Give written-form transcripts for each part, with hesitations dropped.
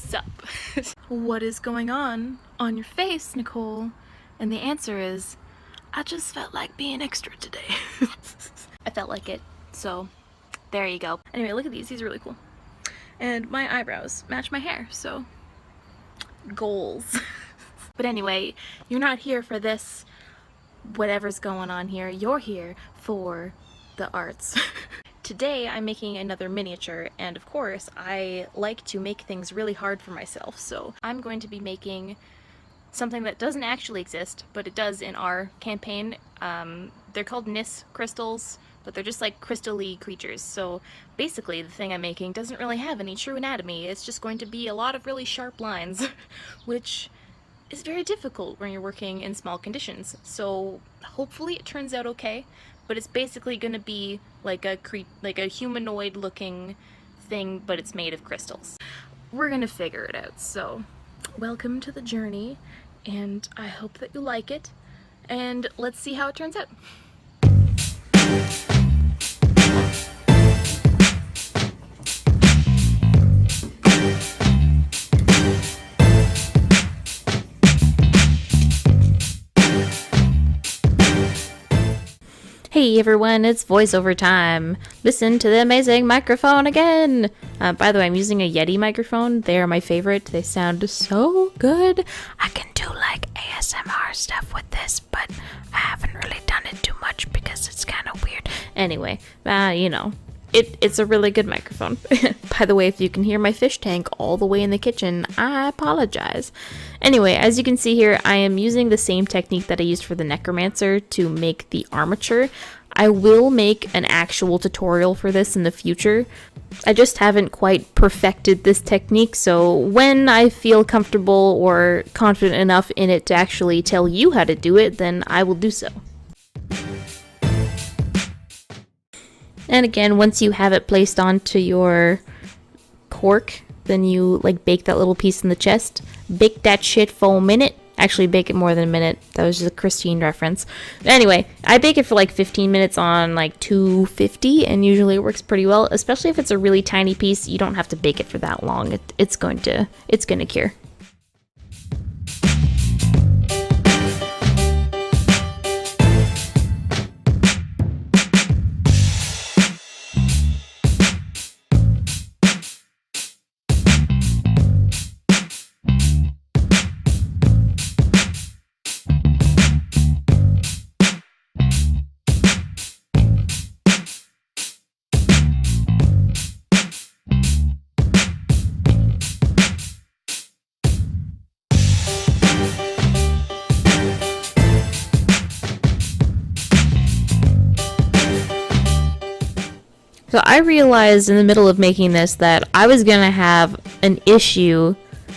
Sup? What is going on your face, Nicole? And the answer is, I just felt like being extra today. I felt like it, so there you go. Anyway, look at these are really cool. And my eyebrows match my hair, so goals. But anyway, you're not here for this, whatever's going on here. You're here for the arts. Today I'm making another miniature, and of course I like to make things really hard for myself, so I'm going to be making something that doesn't actually exist, but it does in our campaign. They're called Nis crystals, but they're just like crystal-y creatures. So basically the thing I'm making doesn't really have any true anatomy. It's just going to be a lot of really sharp lines, which is very difficult when you're working in small conditions. So hopefully it turns out okay, but it's basically going to be like a humanoid looking thing, but it's made of crystals. We're gonna figure it out, so welcome to the journey, and I hope that you like it, and let's see how it turns out. Hey everyone, it's voiceover time. Listen to the amazing microphone again. By the way, I'm using a Yeti microphone. They are my favorite. They sound so good. I can do like ASMR stuff with this, but I haven't really done it too much because it's kind of weird. Anyway, you know, it's a really good microphone. By the way, if you can hear my fish tank all the way in the kitchen, I apologize. Anyway, as you can see here, I am using the same technique that I used for the necromancer to make the armature. I will make an actual tutorial for this in the future. I just haven't quite perfected this technique, so when I feel comfortable or confident enough in it to actually tell you how to do it, then I will do so. And again, once you have it placed onto your cork, then you like bake that little piece in the chest. Bake that shit for a minute. Actually, bake it more than a minute. That was just a Christine reference. Anyway, I bake it for like 15 minutes on like 250, and usually it works pretty well. Especially if it's a really tiny piece, you don't have to bake it for that long. It's gonna cure. So I realized in the middle of making this that I was gonna have an issue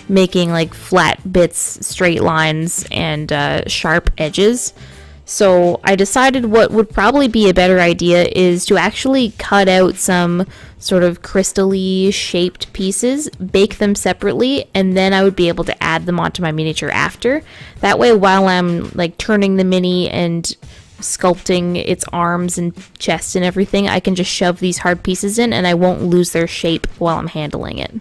making like flat bits, straight lines, and sharp edges. So I decided what would probably be a better idea is to actually cut out some sort of crystal-y shaped pieces, bake them separately, and then I would be able to add them onto my miniature after. That way, while I'm like turning the mini and sculpting its arms and chest and everything, I can just shove these hard pieces in and I won't lose their shape while I'm handling it.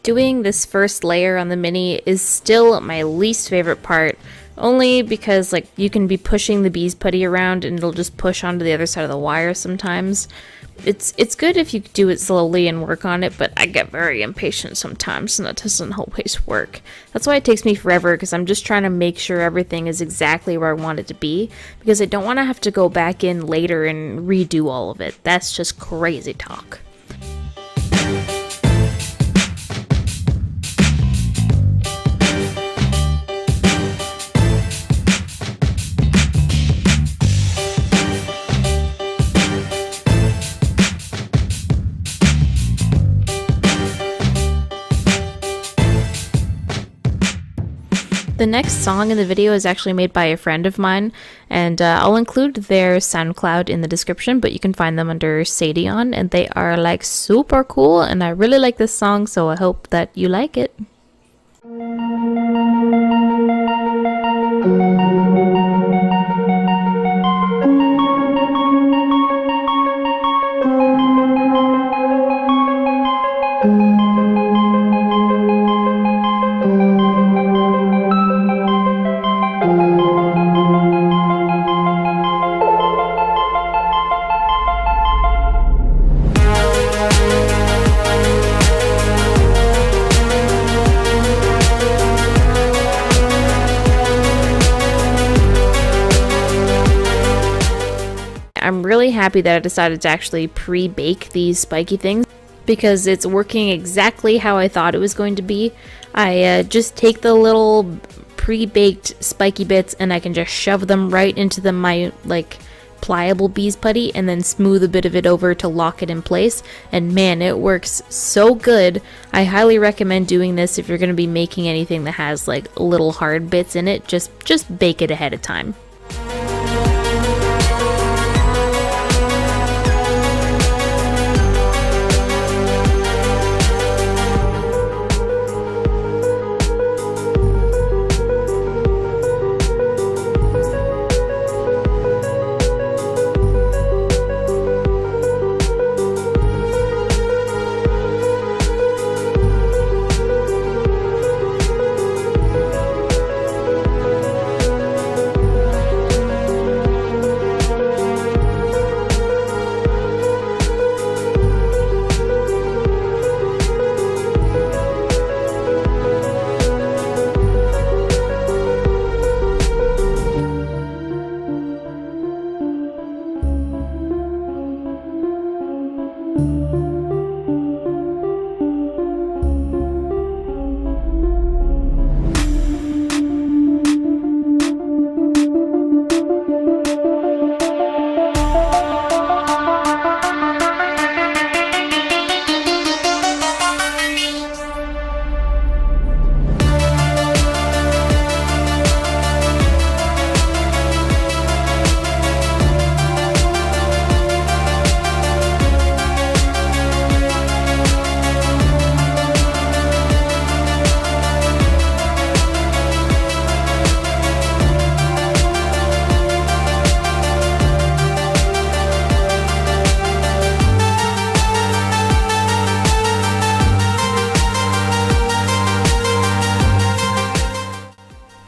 Doing this first layer on the mini is still my least favorite part, only because like you can be pushing the bees putty around and it'll just push onto the other side of the wire sometimes. It's good if you do it slowly and work on it, but I get very impatient sometimes and that doesn't always work. That's why it takes me forever, because I'm just trying to make sure everything is exactly where I want it to be, because I don't want to have to go back in later and redo all of it. That's just crazy talk. The next song in the video is actually made by a friend of mine, and I'll include their SoundCloud in the description, but you can find them under Saedeon, and they are like super cool, and I really like this song, so I hope that you like it. I'm really happy that I decided to actually pre-bake these spiky things because it's working exactly how I thought it was going to be. I just take the little pre-baked spiky bits and I can just shove them right into my like pliable bees putty and then smooth a bit of it over to lock it in place, and man, it works so good. I highly recommend doing this if you're going to be making anything that has like little hard bits in it. Just bake it ahead of time.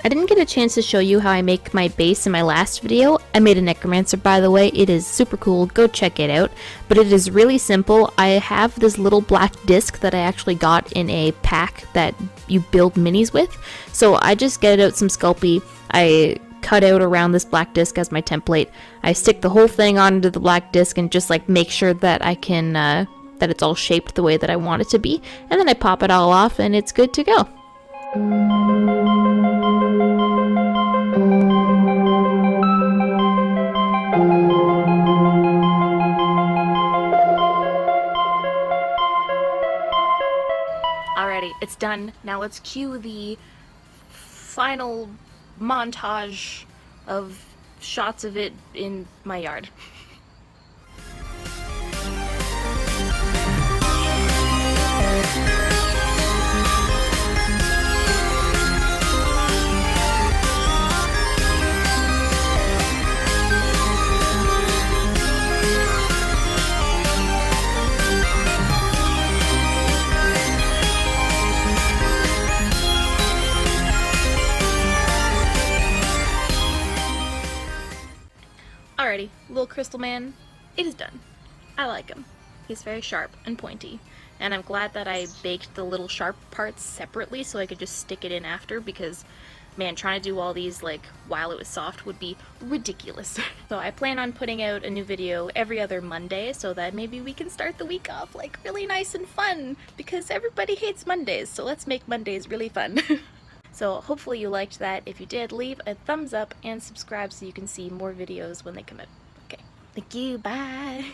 I didn't get a chance to show you how I make my base in my last video. I made a necromancer, by the way. It is super cool. Go check it out. But it is really simple. I have this little black disc that I actually got in a pack that you build minis with. So I just get out some Sculpey. I cut out around this black disc as my template. I stick the whole thing onto the black disc and just like make sure that I can that it's all shaped the way that I want it to be. And then I pop it all off and it's good to go. Alrighty, it's done. Now let's cue the final montage of shots of it in my yard. Alrighty, little crystal man, it is done. I like him. He's very sharp and pointy, and I'm glad that I baked the little sharp parts separately so I could just stick it in after, because man, trying to do all these like while it was soft would be ridiculous. So I plan on putting out a new video every other Monday so that maybe we can start the week off like really nice and fun, because everybody hates Mondays, so let's make Mondays really fun. So hopefully you liked that. If you did, leave a thumbs up and subscribe so you can see more videos when they come out. Okay, thank you, bye!